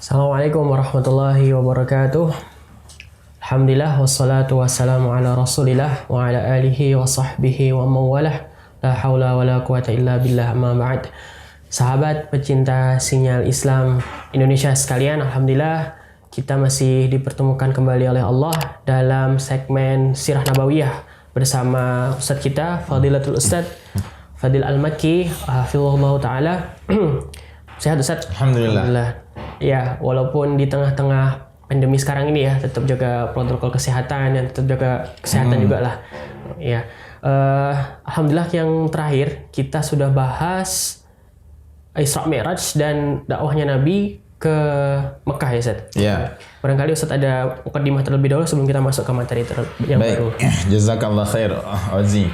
Assalamualaikum warahmatullahi wabarakatuh. Alhamdulillah wassalatu wassalamu ala Rasulillah wa ala alihi wa sahbihi wa mawalah. La haula wa la quwata illa billah, amma ba'd. Sahabat pecinta sinyal Islam Indonesia sekalian, alhamdulillah kita masih dipertemukan kembali oleh Allah dalam segmen Sirah Nabawiyah bersama Ustadz kita, Fadilatul Ustadz Fadil Al-Makki, hafizahullah ta'ala. Sehat Ustadz? Alhamdulillah. Ya, walaupun di tengah-tengah pandemi sekarang ini ya, tetap jaga protokol kesehatan dan tetap jaga kesehatan juga lah. Ya, alhamdulillah yang terakhir kita sudah bahas Isra Mi'raj dan dakwahnya Nabi ke Mekah ya, Ustaz. Ya. Barangkali Ustaz ada mukadimah terlebih dahulu sebelum kita masuk ke materi yang baru. Jazakallah khair, Aziz.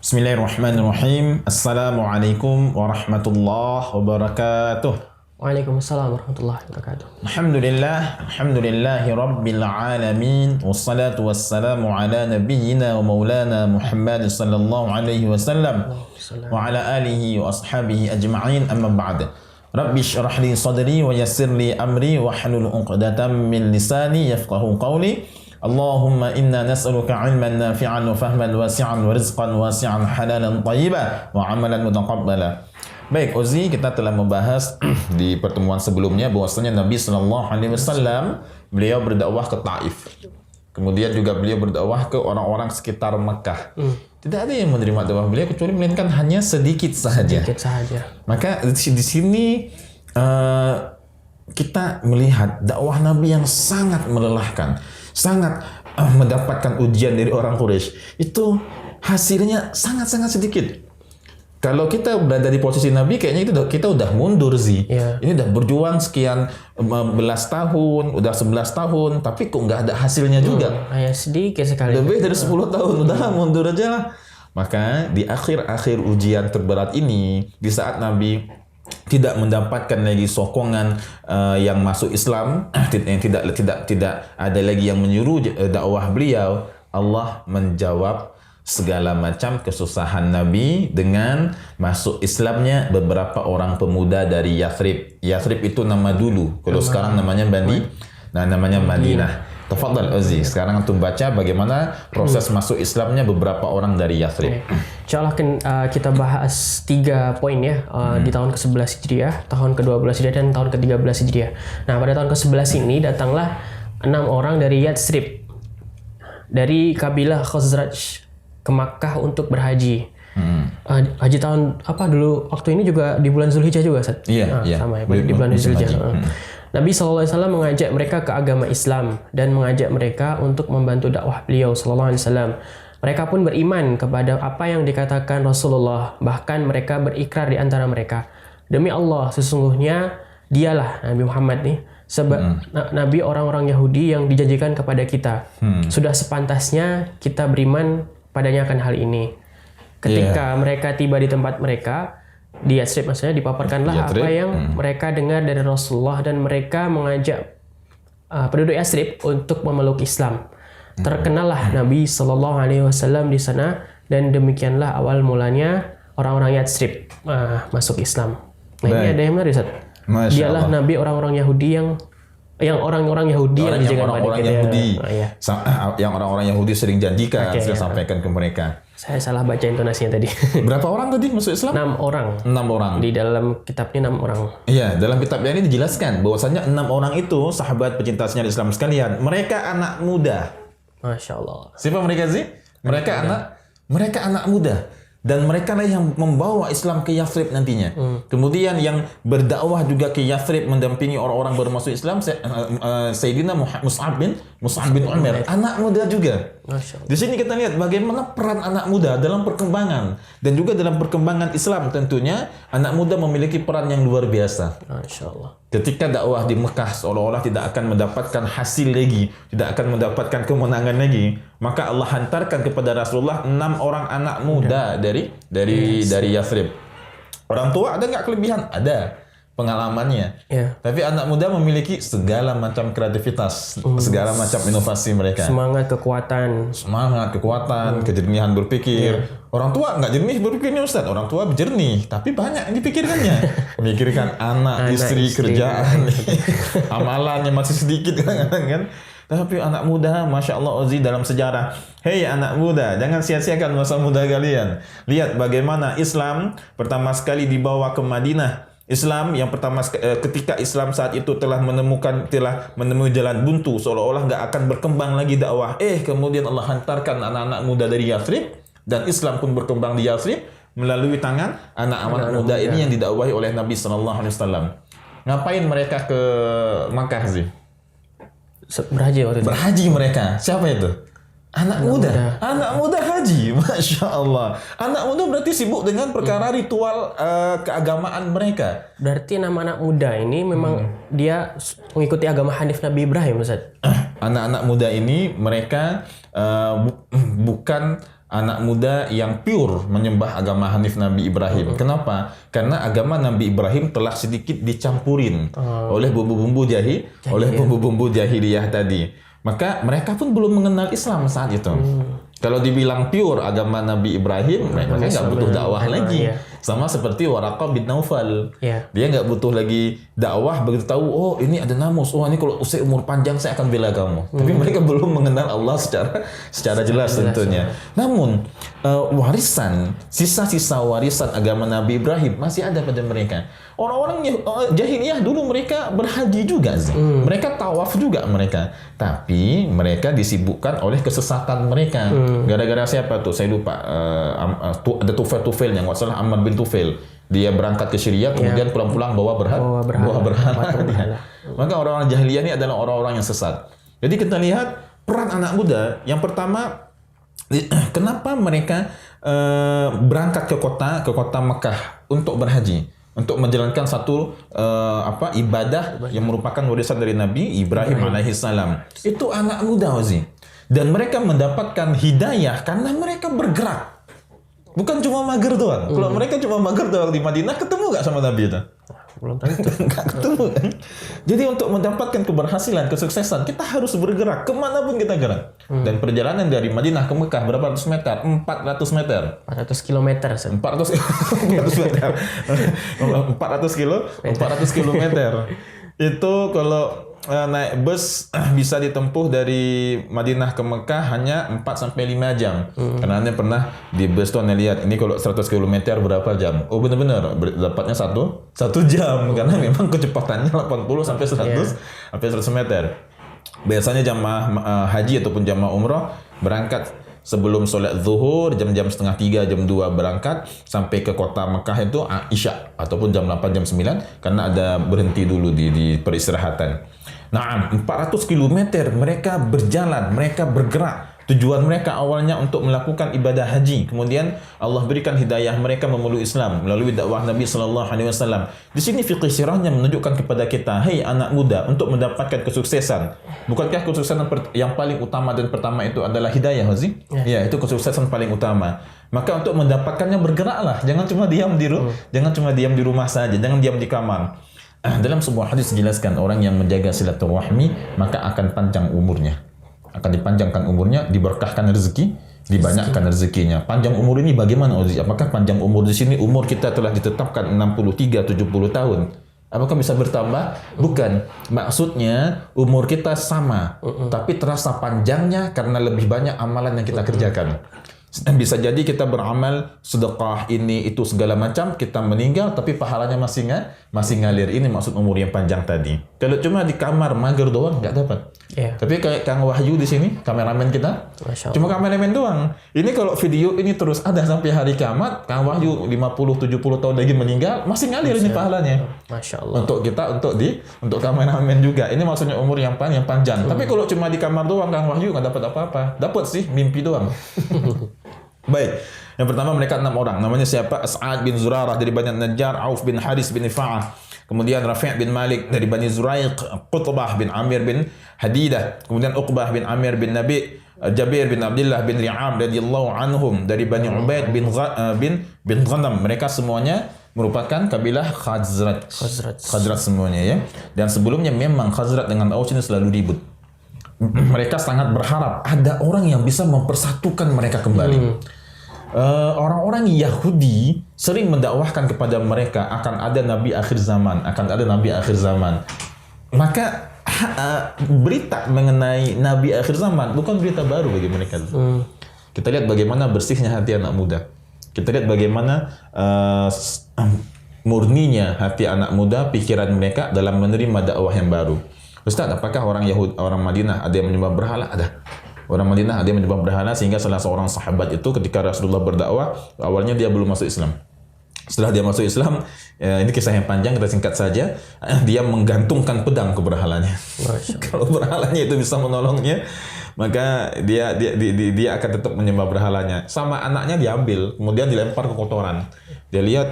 Bismillahirrahmanirrahim. Assalamualaikum warahmatullahi wabarakatuh. Waalaikumsalam warahmatullahi wabarakatuh. Alhamdulillahi rabbil alamin. Wassalatu wassalamu ala nabiyyina wa maulana Muhammad sallallahu alaihi wasallam wa ala alihi wa ashabihi ajma'in, amma ba'd. Rabbi shrah li sadri wa yassir li amri wa hlul 'uqdatam min lisani yafqahu qawli. Allahumma inna nas'aluka 'ilman nafi'an wa fahman wasi'an wa rizqan wasi'an halalan thayyiban wa 'amalan mutaqabbala. Baik, Ozi, kita telah membahas di pertemuan sebelumnya bahwasanya Nabi Sallallahu Alaihi Wasallam beliau berdakwah ke Taif. Kemudian juga beliau berdakwah ke orang-orang sekitar Mekah. Tidak ada yang menerima dakwah beliau kecuali melainkan hanya sedikit sahaja. Sedikit saja. Maka di sini kita melihat dakwah Nabi yang sangat melelahkan, sangat mendapatkan ujian dari orang Quraisy. Itu hasilnya sangat-sangat sedikit. Kalau kita berada di posisi Nabi, kayaknya kita udah mundur sih. Yeah. Ini udah berjuang sekian belas tahun, udah 11 tahun, tapi kok nggak ada hasilnya juga. Hanya sedikit sekali. Lebih dari 10 tahun, udah mundur aja lah. Maka di akhir-akhir ujian terberat ini, di saat Nabi tidak mendapatkan lagi sokongan yang masuk Islam, tidak ada lagi yang menyuruh dakwah beliau, Allah menjawab segala macam kesusahan Nabi dengan masuk Islamnya beberapa orang pemuda dari Yathrib. Yathrib itu nama dulu. Kalau sekarang namanya namanya Madinah. Tafadhal Ozi. Sekarang antum baca bagaimana proses masuk Islamnya beberapa orang dari Yathrib. Insyaallah kita bahas 3 poin ya di tahun ke-11 Hijriah, tahun ke-12 Hijriah dan tahun ke-13 Hijriah. Nah, pada tahun ke-11 ini datanglah 6 orang dari Yathrib dari kabilah Khazraj ke Makkah untuk berhaji. Haji tahun apa dulu? Waktu ini juga di bulan Zulhijjah juga, Ustaz? Iya. Sama ya, di bulan Zulhijjah. Nabi SAW mengajak mereka ke agama Islam dan mengajak mereka untuk membantu dakwah beliau SAW. Mereka pun beriman kepada apa yang dikatakan Rasulullah. Bahkan mereka berikrar di antara mereka, demi Allah, sesungguhnya dialah Nabi Muhammad nih, Nabi orang-orang Yahudi yang dijanjikan kepada kita. Sudah sepantasnya kita beriman padanya akan hal ini. Ketika mereka tiba di tempat mereka, di Yathrib maksudnya, dipaparkanlah apa yang mereka dengar dari Rasulullah dan mereka mengajak penduduk Yathrib untuk memeluk Islam. Terkenallah Nabi Sallallahu Alaihi Wasallam di sana dan demikianlah awal mulanya orang-orang Yathrib masuk Islam. Nah, ini ada yang menarik, Ustaz. Dialah Nabi orang-orang Yahudi yang orang-orang Yahudi yang orang-orang Yahudi sering janjikan, saya sampaikan ke mereka. Saya salah baca intonasinya tadi. Berapa orang tadi masuk Islam? 6 orang. 6 orang. Di dalam kitabnya 6 orang. Iya, dalam kitabnya ini dijelaskan bahwasanya 6 orang itu sahabat pecinta sinyal Islam sekalian. Mereka anak muda. Masya Allah. Siapa mereka sih? Mereka anak muda. Dan mereka lah yang membawa Islam ke Yathrib nantinya. Kemudian yang berdakwah juga ke Yathrib mendampingi orang-orang baru masuk Islam, Sayyidina Mus'ab bin Umair, anak muda juga. Di sini kita lihat bagaimana peran anak muda dalam perkembangan dan juga dalam perkembangan Islam. Tentunya anak muda memiliki peran yang luar biasa. Masya Allah. Ketika dakwah di Mekah seolah-olah tidak akan mendapatkan hasil lagi, tidak akan mendapatkan kemenangan lagi, maka Allah hantarkan kepada Rasulullah 6 orang anak muda dari Yathrib. Orang tua ada nggak kelebihan? Ada. pengalamannya. Ya. Tapi anak muda memiliki segala macam kreativitas, segala macam inovasi mereka. Semangat, kekuatan. Semangat, kekuatan, kejernihan berpikir. Orang tua nggak jernih berpikirnya Ustaz. Orang tua jernih, tapi banyak yang dipikirkannya. Memikirkan anak, istri, kerjaan, amalannya masih sedikit kadang-kadang kan. Tapi anak muda, Masya Allah Ozi dalam sejarah. Hei anak muda, jangan sia-siakan masa muda kalian. Lihat bagaimana Islam pertama sekali dibawa ke Madinah. Islam yang pertama ketika Islam saat itu telah menemui jalan buntu, seolah-olah nggak akan berkembang lagi dakwah. Kemudian Allah hantarkan anak-anak muda dari Yathrib, dan Islam pun berkembang di Yathrib melalui tangan anak-anak muda ini yang didakwahi oleh Nabi SAW. Ngapain mereka ke Makkah sih? Berhaji waktu itu. Berhaji mereka. Siapa itu? Anak muda. Anak muda haji. Masya Allah. Anak muda berarti sibuk dengan perkara ritual keagamaan mereka. Berarti nama anak muda ini memang dia mengikuti agama Hanif Nabi Ibrahim, Ustaz. Anak-anak muda ini mereka bukan anak muda yang pure menyembah agama Hanif Nabi Ibrahim. Kenapa? Karena agama Nabi Ibrahim telah sedikit dicampurin oleh bumbu-bumbu jahiliyah tadi. Maka mereka pun belum mengenal Islam saat itu. Kalau dibilang pure agama Nabi Ibrahim, mereka nggak butuh dakwah lagi. Sama seperti Waraqah bin Naufal. Dia nggak butuh lagi dakwah, begitu tahu, oh ini ada namus, oh ini kalau usia umur panjang saya akan bela kamu. Tapi mereka belum mengenal Allah secara jelas tentunya. Namun warisan, sisa-sisa warisan agama Nabi Ibrahim masih ada pada mereka. Orang-orang jahiliyah dulu mereka berhaji juga sih. Mereka tawaf juga mereka. Tapi mereka disibukkan oleh kesesatan mereka. Gara-gara siapa tuh? Saya lupa. Ada Tufail yang nggak salah, Ammar bin Tufail. Dia berangkat ke Syria, kemudian pulang-pulang bawa berhala. Maka orang-orang jahiliyah ini adalah orang-orang yang sesat. Jadi kita lihat peran anak muda. Yang pertama, kenapa mereka berangkat ke kota Mekah untuk berhaji? Untuk menjalankan satu ibadah yang merupakan warisan dari Nabi Ibrahim alaihissalam. Itu anak muda, Wazi. Dan mereka mendapatkan hidayah karena mereka bergerak. Bukan cuma mager doang. Kalau mereka cuma mager doang di Madinah, ketemu nggak sama Nabi itu? Belum tentu. Nggak ketemu kan? Jadi untuk mendapatkan keberhasilan, kesuksesan, kita harus bergerak kemanapun kita gerak. Dan perjalanan dari Madinah ke Mekah berapa ratus meter? 400 meter. 400 kilometer. 400 meter. 400 kilometer. Itu kalau naik bus bisa ditempuh dari Madinah ke Mekah hanya 4-5 jam. Karena Anda pernah di bus tuh Anda lihat, ini kalau 100 km berapa jam? Oh benar-benar dapatnya satu jam. Karena memang kecepatannya 80 sampai 100 meter. Biasanya jamaah haji ataupun jamaah umrah berangkat sebelum sholat zuhur, jam-jam setengah 3, jam 2 berangkat sampai ke kota Mekah itu Isya ataupun jam 8, jam 9 karena ada berhenti dulu di peristirahatan. Nah, 400 km mereka berjalan, mereka bergerak. Tujuan mereka awalnya untuk melakukan ibadah haji. Kemudian Allah berikan hidayah mereka memeluk Islam melalui dakwah Nabi SAW. Di sini fiqh sirahnya menunjukkan kepada kita, hei anak muda, untuk mendapatkan kesuksesan. Bukankah kesuksesan yang paling utama dan pertama itu adalah hidayah, Hazi? Ya, itu kesuksesan paling utama. Maka untuk mendapatkannya bergeraklah. Jangan cuma diam di rumah saja, jangan diam di kamar. Dalam sebuah hadis dijelaskan orang yang menjaga silaturahmi maka akan panjang umurnya. Akan dipanjangkan umurnya, diberkahkan rezeki, dibanyakkan rezekinya. Panjang umur ini bagaimana, Ozi? Apakah panjang umur di sini umur kita telah ditetapkan 63-70 tahun? Apakah bisa bertambah? Bukan. Maksudnya umur kita sama, tapi terasa panjangnya karena lebih banyak amalan yang kita kerjakan. Bisa jadi kita beramal sedekah ini itu segala macam, kita meninggal tapi pahalanya masih ngalir. Ini maksud umur yang panjang tadi. Kalau cuma di kamar mager doang nggak dapat. Tapi kayak Kang Wahyu di sini, kameramen kita, cuma kameramen doang. Ini kalau video ini terus ada sampai hari kiamat, Kang Wahyu 50-70 tahun lagi meninggal masih ngalir ini pahalanya. Masya Allah. Untuk kita, untuk kameramen juga. Ini maksudnya umur yang panjang. Tapi kalau cuma di kamar doang, Kang Wahyu nggak dapat apa-apa. Dapat sih mimpi doang. Baik, yang pertama mereka 6 orang. Namanya siapa? As'ad bin Zurarah dari Bani Najjar, Auf bin Haris bin Ifa'ah. Kemudian Rafi' bin Malik dari Bani Zuraiq, Qutbah bin Amir bin Hadidah. Kemudian Uqbah bin Amir bin Nabi, Jabir bin Abdullah bin Ri'am radhiyallahu anhum dari Bani Ubaid bin Ghanam. Mereka semuanya merupakan kabilah Khazraj. Khazraj. Khazraj semuanya ya. Dan sebelumnya memang Khazraj dengan Aus ini selalu ribut. Mereka sangat berharap ada orang yang bisa mempersatukan mereka kembali. Orang-orang Yahudi sering mendakwahkan kepada mereka akan ada nabi akhir zaman, akan ada nabi akhir zaman. Maka berita mengenai nabi akhir zaman bukan berita baru bagi mereka. Kita lihat bagaimana bersihnya hati anak muda. Kita lihat bagaimana murninya hati anak muda, pikiran mereka dalam menerima dakwah yang baru. Ustaz, apakah orang Madinah ada yang menyembah berhala? Ada. Orang Madinah ada yang menyembah berhala sehingga salah seorang sahabat itu ketika Rasulullah berdakwah, awalnya dia belum masuk Islam. Setelah dia masuk Islam, ini kisah yang panjang, kita singkat saja. Dia menggantungkan pedang ke berhalanya. Kalau berhalanya itu bisa menolongnya, maka dia akan tetap menyembah berhalanya. Sama anaknya diambil, kemudian dilempar ke kotoran. Dia lihat,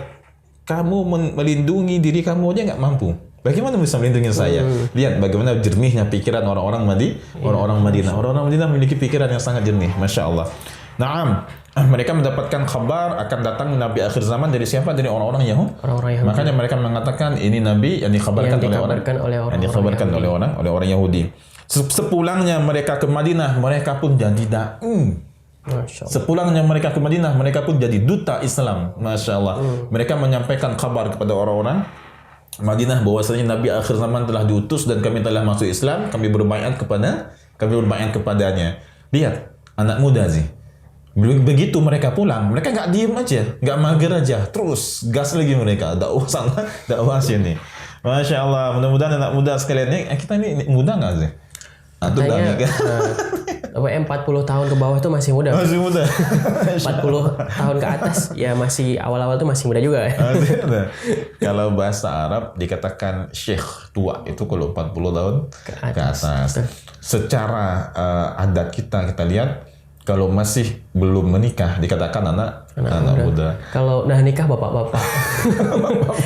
kamu melindungi diri kamu aja nggak mampu. Bagaimana bisa melindungi saya? Lihat bagaimana jernihnya pikiran orang-orang Madinah. Orang-orang Madinah memiliki pikiran yang sangat jernih, masya Allah. Naam, mereka mendapatkan kabar akan datang Nabi akhir zaman dari siapa? Dari orang-orang Yahudi. Makanya mereka mengatakan ini Nabi yang dikabarkan oleh orang Yahudi. Sepulangnya mereka ke Madinah, mereka pun jadi da'i. Sepulangnya mereka ke Madinah, mereka pun jadi duta Islam, masya Allah. Mereka menyampaikan kabar kepada orang-orang Madinah bahwasanya Nabi akhir zaman telah diutus dan kami telah masuk Islam, kami berbaiat kepadanya. Lihat, anak muda sih. Begitu mereka pulang, mereka nggak diem aja, nggak mager aja, terus gas lagi mereka dakwah sana, dakwah sini. Masya Allah, mudah-mudahan anak muda sekalian kita ini muda nggak sih? Katanya 40 tahun ke bawah itu masih muda. Masih muda. 40 tahun ke atas ya masih awal-awal itu masih muda juga. Kalau bahasa Arab dikatakan syekh tua itu kalau 40 tahun ke atas. Secara adat kita lihat kalau masih belum menikah dikatakan anak muda. Kalau udah nikah bapak-bapak.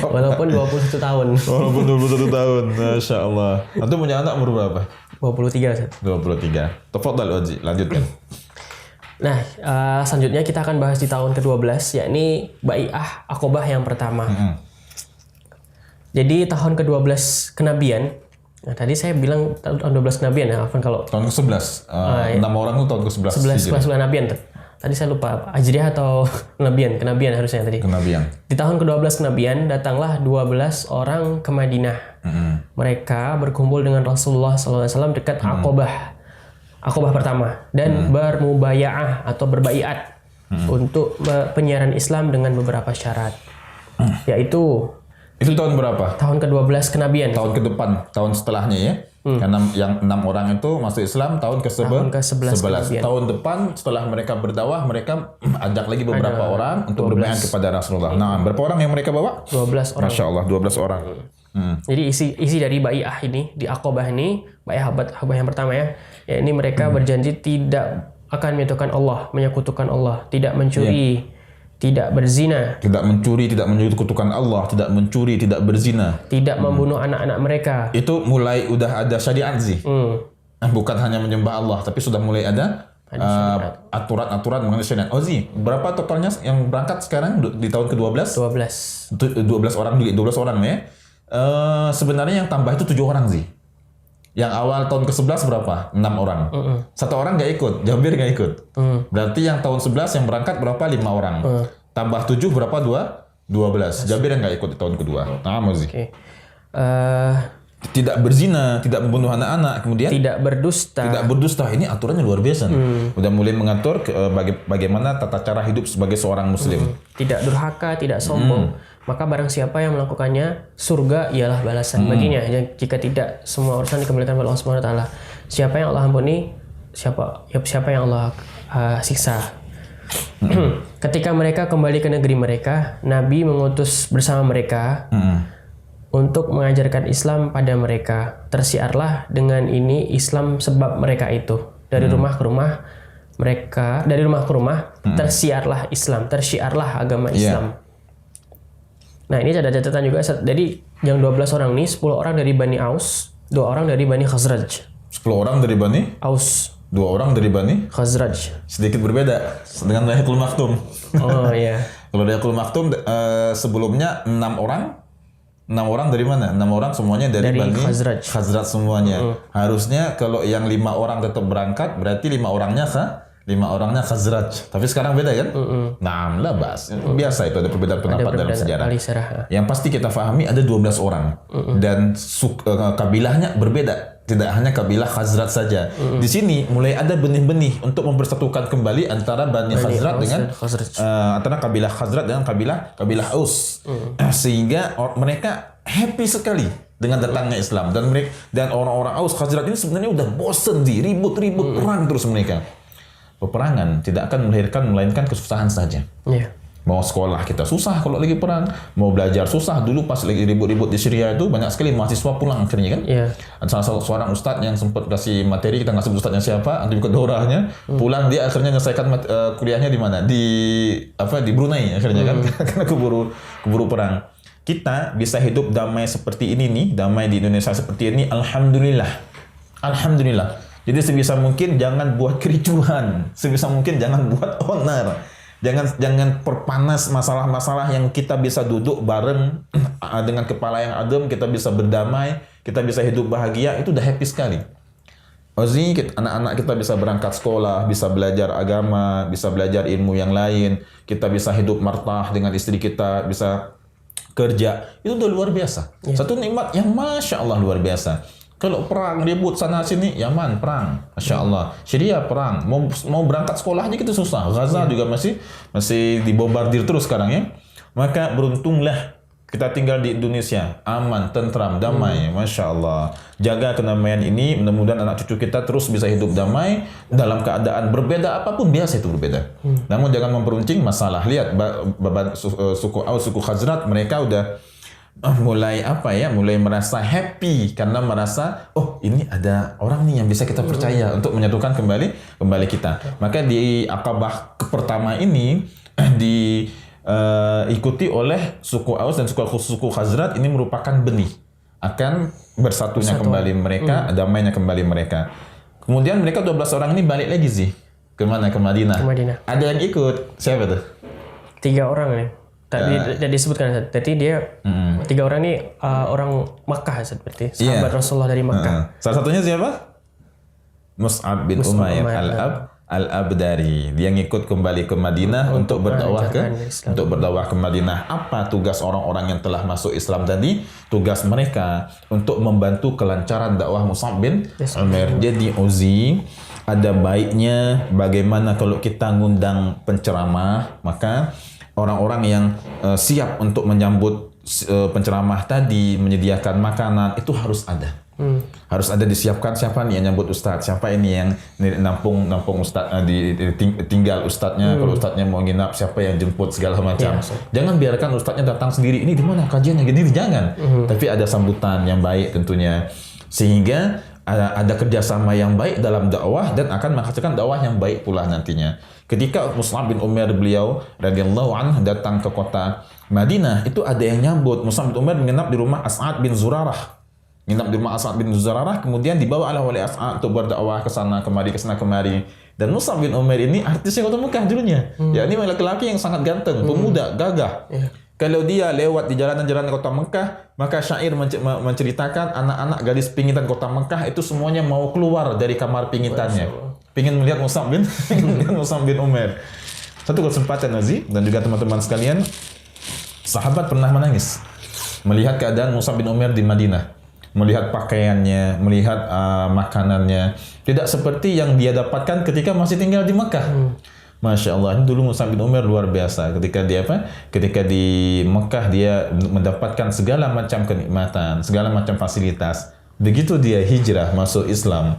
Walaupun 21 tahun. Walaupun 21 tahun. Masya Allah. Antum punya anak umur berapa? 23. 23. Tafadhal Oji, lanjutkan. Nah, selanjutnya kita akan bahas di tahun ke-12 yakni Bai'ah Aqabah yang pertama. Jadi tahun ke-12 kenabian. Nah, tadi saya bilang tahun 12 kenabian ya, Afan kalau tahun ke-11. 6 orang itu tahun ke-11. 11 kenabian. Tadi saya lupa Hijriah atau kenabian harusnya tadi. Kenabian. Di tahun ke-12 kenabian datanglah 12 orang ke Madinah. Mereka berkumpul dengan Rasulullah SAW dekat Aqabah pertama dan bermubaya'ah atau berbaiat untuk penyiaran Islam dengan beberapa syarat. Yaitu itu tahun berapa? Tahun ke-12 kenabian. Tahun ke depan, tahun setelahnya ya. Karena yang 6 orang itu masuk Islam tahun ke-11. Tahun depan setelah mereka berdakwah, mereka ajak lagi beberapa orang untuk berbaiat kepada Rasulullah. Nah, berapa orang yang mereka bawa? 12 orang. Masya Allah, 12 orang. Jadi isi dari bai'ah ini, di Aqabah ini, bai'ah yang pertama ya, ini mereka berjanji tidak akan menyekutukan Allah, tidak mencuri, tidak berzina, tidak menyekutukan Allah, tidak mencuri, tidak berzina, tidak membunuh anak-anak mereka. Itu mulai udah ada syariat sih. Bukan hanya menyembah Allah, tapi sudah mulai ada aturan-aturan mengenai syariat. Ozi, berapa totalnya yang berangkat sekarang di tahun ke-12? 12 orang ya. Sebenarnya yang tambah itu 7 orang sih. Yang awal tahun ke-11 berapa? 6 orang. 1 orang nggak ikut, Jabir nggak ikut. Berarti yang tahun 11 yang berangkat berapa? 5 orang. Tambah 7 berapa? 12. Jabir yang nggak ikut di tahun kedua. Nah, Mozi. Tidak berzina, tidak membunuh anak-anak, kemudian tidak berdusta. Ini aturannya luar biasa. Udah mulai mengatur bagaimana tata cara hidup sebagai seorang muslim. Tidak durhaka, tidak sombong. Maka barang siapa yang melakukannya, surga ialah balasan baginya. Jika tidak, semua urusan dikembalikan kepada Allah Subhanahu wa taala. Siapa yang Allah ampuni, siapa yang Allah siksa. Ketika mereka kembali ke negeri mereka, Nabi mengutus bersama mereka untuk mengajarkan Islam pada mereka. Tersiarlah dengan ini Islam sebab mereka itu. Dari rumah ke rumah tersiarlah Islam, tersiarlah agama Islam. Nah, ini ada catatan juga. Jadi yang 12 orang ini 10 orang dari Bani Aus, 2 orang dari Bani Khazraj. 10 orang dari Bani Aus, 2 orang dari Bani Khazraj. Sedikit berbeda dengan Bai'atul Maktum. Oh iya. Kalau Baitul Maktum sebelumnya 6 orang. 6 orang dari mana? 6 orang semuanya dari Bani Khazraj semuanya. Harusnya kalau yang 5 orang tetap berangkat, berarti 5 orangnya Khazraj. Tapi sekarang beda kan? Nah, lah bahas. Biasa itu ada perbedaan pendapat dalam sejarah. Yang pasti kita pahami ada 12 orang. Dan kabilahnya berbeda. Tidak hanya kabilah Khazraj saja. Di sini mulai ada benih-benih untuk mempersatukan kembali antara Bani Khazraj dengan antara kabilah Khazraj dengan kabilah Aus. Sehingga mereka happy sekali dengan datangnya Islam, dan orang-orang Aus Khazraj ini sebenarnya udah bosen ribut-ribut perang terus mereka. Peperangan tidak akan melahirkan melainkan kesusahan saja. Mau sekolah kita susah kalau lagi perang, mau belajar susah. Dulu pas lagi ribut-ribut di Syria itu banyak sekali mahasiswa pulang akhirnya kan. Salah satu seorang ustadz yang sempat kasih materi, kita nggak sebut ustadznya siapa, nanti buka daurahnya, pulang dia akhirnya menyelesaikan kuliahnya di mana? Di Brunei akhirnya kan, karena keburu perang. Kita bisa hidup damai seperti ini nih, damai di Indonesia seperti ini, alhamdulillah. Jadi sebisa mungkin jangan buat kericuhan, sebisa mungkin jangan buat onar. Jangan perpanas masalah-masalah yang kita bisa duduk bareng dengan kepala yang adem, kita bisa berdamai, kita bisa hidup bahagia, itu udah happy sekali. Ozi, anak-anak kita bisa berangkat sekolah, bisa belajar agama, bisa belajar ilmu yang lain, kita bisa hidup martah dengan istri kita, bisa kerja, itu udah luar biasa. Satu nikmat yang Masya Allah luar biasa. Kalau perang, ribut sana sini, Yaman perang, Masya Allah. Syria perang, mau berangkat sekolah aja kita susah. Gaza juga masih dibombardir terus sekarang ya. Maka beruntunglah kita tinggal di Indonesia, aman, tentram, damai, Masya Allah. Jaga kedamaian ini, mudah-mudahan anak cucu kita terus bisa hidup damai dalam keadaan berbeda apapun, biasa itu berbeda. Namun jangan memperuncing masalah. Lihat suku Aus, suku Khazraj, mereka udah mulai merasa happy karena merasa ini ada orang nih yang bisa kita percaya untuk menyatukan kembali kita. Maka di Aqabah pertama ini diikuti oleh suku Aus dan suku Khazraj. Ini merupakan benih akan bersatunya kembali mereka, damainya kembali mereka. Kemudian mereka 12 orang ini balik lagi sih ke mana? Ke Madinah. Ada yang ikut, siapa tuh? 3 orang nih. Tadi disebutkan, jadi dia 3 orang ini orang Makkah seperti sahabat Rasulullah dari Makkah. Salah satunya siapa? Mus'ab bin Umair Al-Abdari. Dia ngikut kembali ke Madinah untuk berdakwah ke Madinah. Apa tugas orang-orang yang telah masuk Islam tadi? Tugas mereka untuk membantu kelancaran dakwah Mus'ab bin Umair. Jadi Uzi, ada baiknya bagaimana kalau kita ngundang penceramah, maka orang-orang yang siap untuk menyambut penceramah tadi, menyediakan makanan, itu harus ada. Harus ada disiapkan siapa nih yang nyambut ustadz, siapa ini yang nampung ustadz, tinggal ustadznya, kalau ustadznya mau nginap, siapa yang jemput segala macam. Jangan biarkan ustadznya datang sendiri, ini di mana kajiannya gini, jangan. Tapi ada sambutan yang baik tentunya, sehingga ada kerjasama yang baik dalam dakwah dan akan menghasilkan dakwah yang baik pula nantinya. Ketika Mus'ab bin Umair beliau radhiyallahu anhu datang ke kota Madinah, itu ada yang nyambut. Mus'ab bin Umair menginap di rumah As'ad bin Zurarah. Kemudian dibawa oleh As'ad untuk berdakwah ke sana kemari. Dan Mus'ab bin Umair ini artisnya kota Mekah dulunya. Ya, ini laki-laki yang sangat ganteng, pemuda, gagah. Kalau dia lewat di jalanan-jalanan kota Mekah, maka syair menceritakan anak-anak gadis pingitan kota Mekah itu semuanya mau keluar dari kamar pingitannya. Pingin melihat Mus'ab bin Umair. Satu kesempatan Nazi dan juga teman-teman sekalian, sahabat pernah menangis melihat keadaan Mus'ab bin Umair di Madinah. Melihat pakaiannya, melihat makanannya. Tidak seperti yang dia dapatkan ketika masih tinggal di Mekah. Masya Allah, ini dulu Mus'ab bin Umair luar biasa. Ketika di Mekah dia mendapatkan segala macam kenikmatan, segala macam fasilitas. Begitu dia hijrah masuk Islam,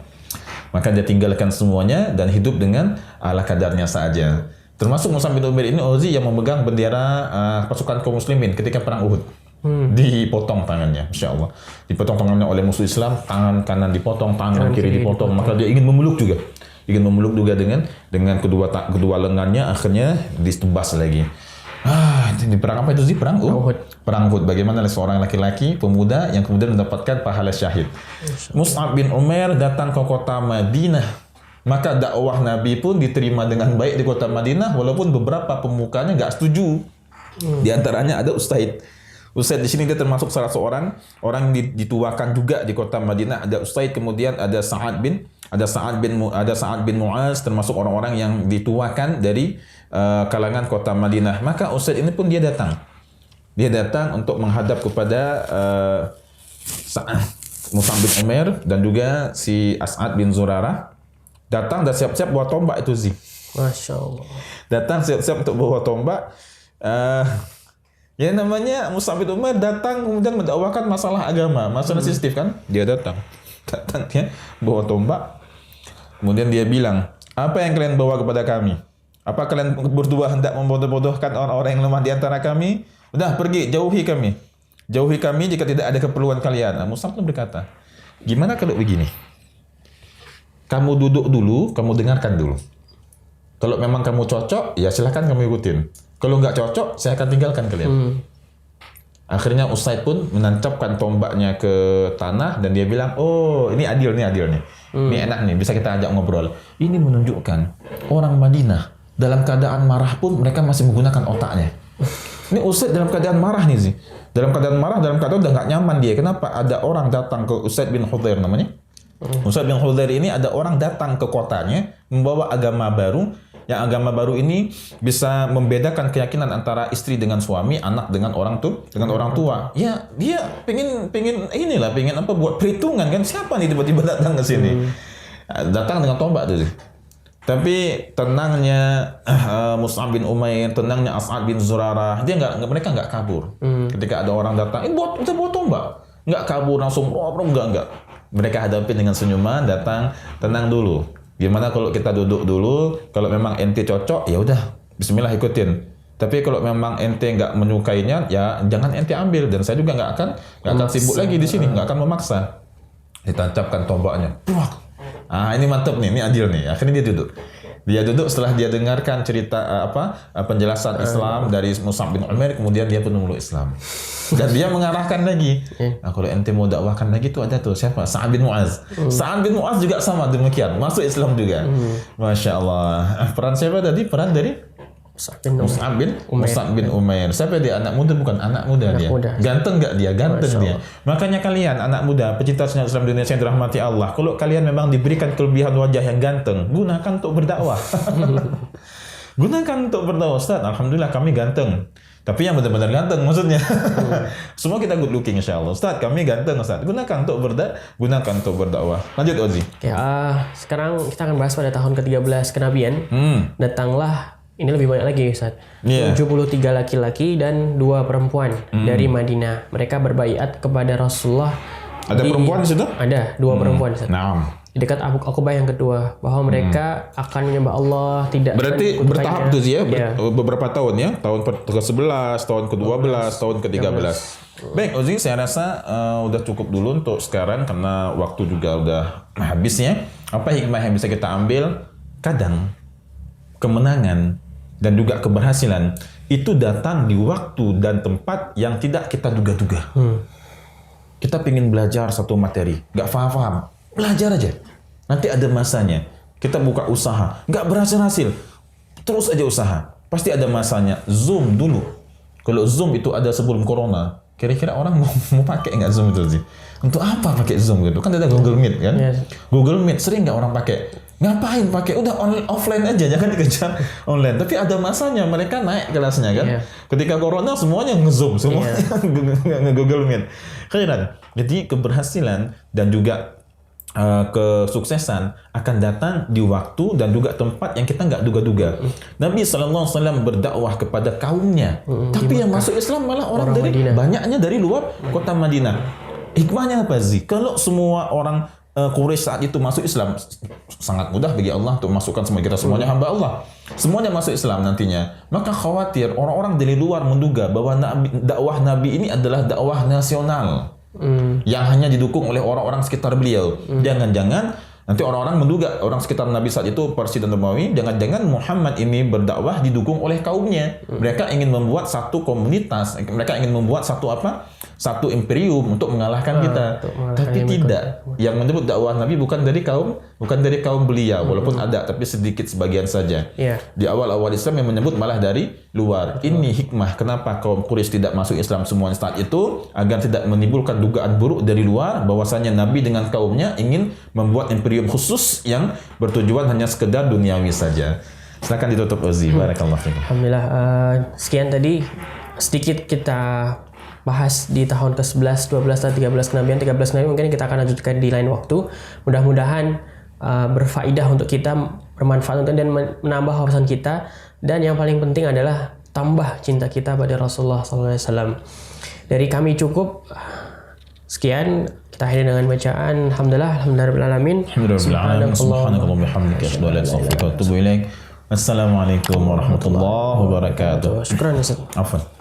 maka dia tinggalkan semuanya dan hidup dengan ala kadarnya saja. Termasuk Mus'ab bin Umair ini Ozi yang memegang bendera pasukan kaum muslimin ketika perang Uhud. Dipotong tangannya, Masya Allah. Dipotong tangannya oleh musuh Islam, tangan kanan dipotong, tangan kiri dipotong. Maka dia ingin memeluk juga. Dengan kedua lengannya, akhirnya ditebas lagi. Di perang apa itu sih? Perang Uhud. Bagaimana seorang laki-laki pemuda yang kemudian mendapatkan pahala syahid. Mus'ab bin Umair datang ke kota Madinah. Maka dakwah Nabi pun diterima dengan baik di kota Madinah, walaupun beberapa pemukanya nggak setuju Di antaranya ada Usaid. Usaid di sini dia termasuk salah seorang orang yang dituakan juga di kota Madinah. Ada Usaid, kemudian ada Sa'ad bin Mu'az, termasuk orang-orang yang dituakan dari kalangan kota Madinah. Maka Usaid ini pun dia datang. Dia datang untuk menghadap kepada Mus'ab bin Umair dan juga si As'ad bin Zurarah. Datang dan siap-siap bawa tombak itu Zi. Masya Allah. Datang siap-siap untuk bawa tombak. Ya namanya Mus'ab bin Umair datang kemudian mendakwakan masalah agama, masalah sensitif kan? Dia datang dia bawa tombak. Kemudian dia bilang, apa yang kalian bawa kepada kami? Apa kalian berdua hendak membodoh-bodohkan orang-orang yang lemah di antara kami? Udah pergi, jauhi kami. Jauhi kami jika tidak ada keperluan kalian. Mus'ab pun berkata, gimana kalau begini? Kamu duduk dulu, kamu dengarkan dulu. Kalau memang kamu cocok, ya silakan kamu ikutin. Kalau nggak cocok, saya akan tinggalkan kalian. Akhirnya Usaid pun menancapkan tombaknya ke tanah dan dia bilang, oh ini adil nih. Ini enak nih, bisa kita ajak ngobrol. Ini menunjukkan orang Madinah dalam keadaan marah pun mereka masih menggunakan otaknya. Ini Usaid dalam keadaan marah nih sih. Dalam keadaan marah, dalam keadaan udah nggak nyaman dia. Kenapa? Ada orang datang ke Usaid bin Hudhair namanya. Usaid bin Hudhair ini ada orang datang ke kotanya membawa agama baru. Yang agama baru ini bisa membedakan keyakinan antara istri dengan suami, anak dengan orang tua. Ya, dia pengen apa buat perhitungan kan, siapa nih tiba-tiba datang ke sini. Datang dengan tombak tuh. Tapi tenangnya Mus'ab bin Umair, tenangnya As'ad bin Zurarah, mereka nggak kabur. Ketika ada orang datang, kita bawa tombak. Nggak kabur langsung, enggak. Mereka hadapi dengan senyuman, datang, tenang dulu. Gimana kalau kita duduk dulu, kalau memang ente cocok, ya udah, bismillah ikutin. Tapi kalau memang ente nggak menyukainya, ya jangan ente ambil. Dan saya juga nggak akan sibuk lagi di sini, nggak akan memaksa. Ditancapkan tombaknya. Ini mantap nih, ini adil nih. Akhirnya dia duduk. Dia duduk setelah dia dengarkan cerita penjelasan Islam dari Mus'ab bin Umair, kemudian dia pun memeluk Islam. Dan dia mengarahkan lagi. Kalau ente mau dakwahkan lagi tuh ada tuh siapa? Sa'ad bin Mu'az. Sa'ad bin Mu'az juga sama demikian, masuk Islam juga. Masya Allah. Peran siapa tadi? Peran dari Mus'ab bin Umair. Siapa dia? Anak muda bukan? Anak muda dia. Ganteng nggak dia? Ganteng dia. Makanya kalian anak muda, pecinta Islam di Indonesia yang dirahmati Allah, kalau kalian memang diberikan kelebihan wajah yang ganteng, gunakan untuk berdakwah. Gunakan untuk berdakwah. Ustaz, alhamdulillah kami ganteng. Tapi yang benar-benar ganteng maksudnya. Semua kita good looking insyaallah. Ustaz, kami ganteng Ustaz. Gunakan untuk berdakwah. Lanjut Ozi. Sekarang kita akan bahas pada tahun ke-13 kenabian. Datanglah, ini lebih banyak lagi Ustaz. 73 laki-laki dan 2 perempuan dari Madinah. Mereka berbaiat kepada Rasulullah. Ada perempuan di situ? Ada 2 perempuan Ustaz. Di dekat Abu Uqbah yang kedua, bahwa mereka akan menyembah Allah, tidak berarti bertahap tuh ya, beberapa tahun ya, tahun ke-11, tahun ke-12, tahun ke-13. Baik Ozi, saya rasa udah cukup dulu untuk sekarang karena waktu juga udah habis ya. Apa hikmah yang bisa kita ambil? Kadang kemenangan dan juga keberhasilan itu datang di waktu dan tempat yang tidak kita duga-duga. Kita pengen belajar satu materi, nggak paham, belajar aja. Nanti ada masanya. Kita buka usaha, nggak berhasil-hasil, terus aja usaha. Pasti ada masanya. Zoom dulu. Kalau Zoom itu ada sebelum Corona, kira-kira orang mau pakai nggak Zoom itu sih? Untuk apa pakai Zoom gitu? Kan ada Google Meet kan? Google Meet sering nggak orang pakai? Ngapain pakai? Udah offline aja, jangan dikejar online. Tapi ada masanya, mereka naik kelasnya kan? Ketika Corona semuanya nge-Zoom, semuanya nge-Google Meet. Khairan. Jadi keberhasilan dan juga kesuksesan akan datang di waktu dan juga tempat yang kita nggak duga-duga. Nabi SAW berdakwah kepada kaumnya, tapi yang masuk Islam malah orang dari Madinah. Banyaknya dari luar kota Madinah. Hikmahnya apa sih? Kalau semua orang Quraisy saat itu masuk Islam, sangat mudah bagi Allah untuk masukkan semua kita semuanya hamba Allah. Semuanya masuk Islam nantinya. Maka khawatir orang-orang dari luar menduga bahwa dakwah Nabi ini adalah dakwah nasional. Yang hanya didukung oleh orang-orang sekitar beliau. Jangan-jangan Nanti orang-orang menduga, orang sekitar Nabi saat itu, Parsi dan Romawi, jangan-jangan Muhammad ini berdakwah didukung oleh kaumnya. Mereka ingin membuat satu komunitas, mereka ingin membuat satu apa? Satu imperium untuk mengalahkan kita. Tapi tidak. Yang menyebut dakwah Nabi bukan dari kaum beliau, walaupun ada, tapi sedikit sebagian saja. Di awal-awal Islam yang menyebut malah dari luar. Ini hikmah kenapa kaum Quraisy tidak masuk Islam semua saat itu, agar tidak menimbulkan dugaan buruk dari luar bahwasanya Nabi dengan kaumnya ingin membuat imperium khusus yang bertujuan hanya sekedar duniawi saja. Silakan ditutup Uzi. Barakallahu fiikum. Alhamdulillah. Sekian tadi sedikit kita bahas di tahun ke-11, 12, dan 13 kenabian. 13 kenabian mungkin kita akan lanjutkan di lain waktu. Mudah-mudahan berfaedah untuk kita, bermanfaat untuk dan menambah wawasan kita. Dan yang paling penting adalah tambah cinta kita pada Rasulullah SAW. Dari kami cukup. Sekian, kita akhiri dengan bacaan alhamdulillahirabbil alamin. Subhanakallahumma bihamdika asyhadu an la ilaha illa anta astaghfiruka wa atubu ilaik. Assalamualaikum warahmatullahi wabarakatuh. Syukran Ustaz. Afwan.